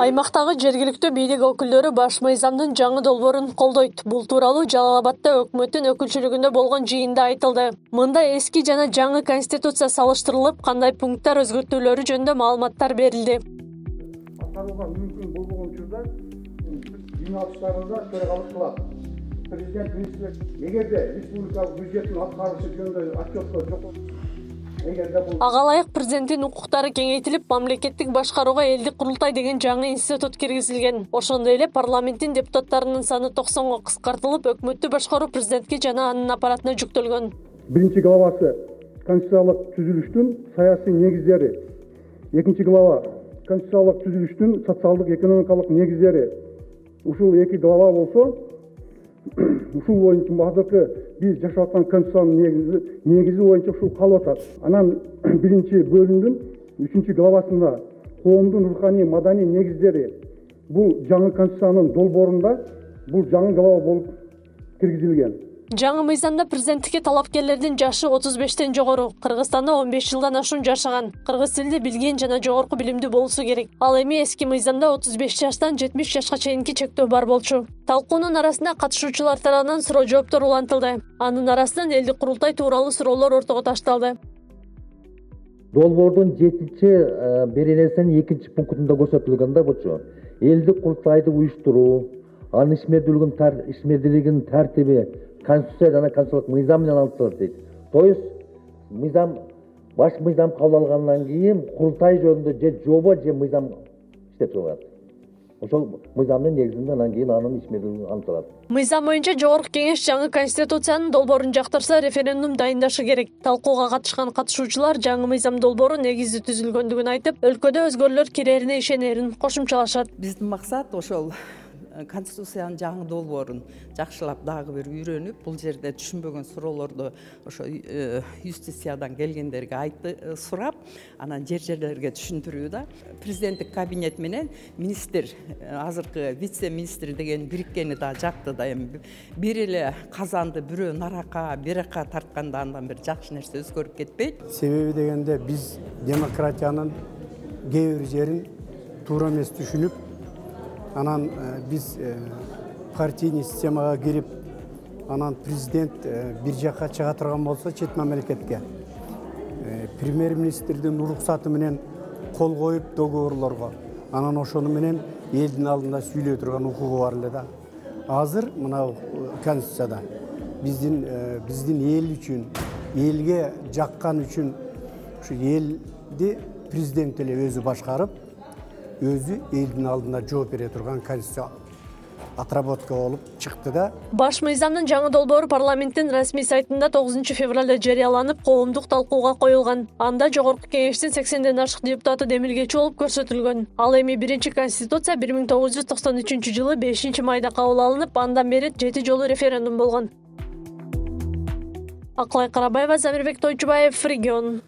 Аймактагы жергиликтүү бийлик өкүлдөрү баш мыйзамдын жаңы долбоорун колдойт. Бул тууралуу Жалал Абадда өкмөттүн өкүлчүлүгүндө болгон жыйында айтылды. Мында эски жана жаңы конституция салыштырылып, кандай пункттар өзгөртүүлөрү жөнүндө маалыматтар берилди. Аткарууга мүмкүн болбогон учурда жыйналыштарында төрагалык кылат. Президент министрлик эгерде республикалык бюджеттин аткарышы жөнүндө отчеттор жок Ага ылайык президенттин укуктары кеңейтилип, мамлекеттик башкарууга элдик курултай деген жаңы институт киргизилген. Ошондой эле парламенттин депутаттарынын саны 90го кыскартылып, өкмөттү башкаруу президентке жана анын аппаратына жүктөлгөн. Биринчи главасы конституциялык түзүлүштүн саясий негиздери. Экинчи глава конституциялык түзүлүштүн социалдык экономикалык негиздери. Ушул эки глава болсо, ушул боюнча бардыгы биз жашап аткан конституциянын негизи боюнча ушул калып атат. Анан биринчи бөлүмдүн 3 главасында коомдун руханий маданий негиздери бул жаңы конституциянын долбоорунда бул жаңы глава болуп киргизилген. Жаңы мыйзамда президенттикке талапкерлердин жашы 35тен жогору, Кыргызстанда 15 жылдан ашуун жашаган, кыргыз тилди билген жана жогорку билимдүү болушу керек. Ал эми эски мыйзамда 35 жаштан 70 жашка чейинки чектөө бар болчу. Талкуунун арасында катышуучулар тарабынан суроо жооптор улантылды. Анын арасынан элдик курултай тууралуу суроолор ортого ташталды. Долбоордун 7-беренесинин 2-пунктунда көрсөтүлгөндө бучу элдик курултайды уюштуруу, анын ишмердүүлүгүнүн тартиби Конституция жана конституциялык мыйзам менен алыптыр дейт. То есть баш мыйзам кабыл алгандан кийин курултай жөнүндө же жобо же мыйзам иштеп чыгылат. Ошол мыйзамдын негизинде анан кийин анын ишмердүүлүгү аныкталат. Мыйзам боюнча Жогорку Кеңеш жаңы конституциянын долбоорун жактырса, референдум дайындашы керек. Талкууга катышкан катышуучулар жаңы мыйзам долбоору негизи түзүлгөндүгүн айтып, өлкөдө өзгөрүүлөр кирерине ишенерин кошумчалашат. Биздин максат ошол Конституциянын жаңы долбоорун жакшылап дагы бир үйрөнүп, бул жерде түшүнбөгөн суроолорду ошо юстициядан келгендерге сурап, анан жерлерге түшүндүрүү да. Президенттик кабинет менен министр, азыркы вице-министр деген бириккени да жакты да, эми бир эле казанды бирөө нарака, биракка тартканда андан бир жакшы нерсе өзгөрүп кетпейт. Себеби дегенде биз демократиянын кээ бир жерин туура эмес түшүнүп, анан биз партийный системага кирип, анан президент бир жакка чыга турган болсо чет мамлекетке премьер-министрдин уруксаты менен кол коюп договорлорго, анан ошону менен элдин алдында сүйлөй турган укугу бар эле да. Азыр мына конституцияда биздин эл үчүн, элге жаккан үчүн ушу элди президент эле өзү башкарып, өзү элдин алдында жооп бере турган конституция отработка болуп чыкты да. Баш мыйзамдын жаңы долбоору парламенттин расмий сайтында 9 февралда жарыяланып, коомдук талкууга коюлган. Анда Жогорку Кеңештин 80ден ашык депутаты демилгечи болуп көрсөтүлгөн. Ал эми биринчи конституция 1993 жылы 5 майда кабыл алынып, андан бери 7 жолу референдум болгон. Акылай Карабаева, Замирбек Тойчубаев, Регион.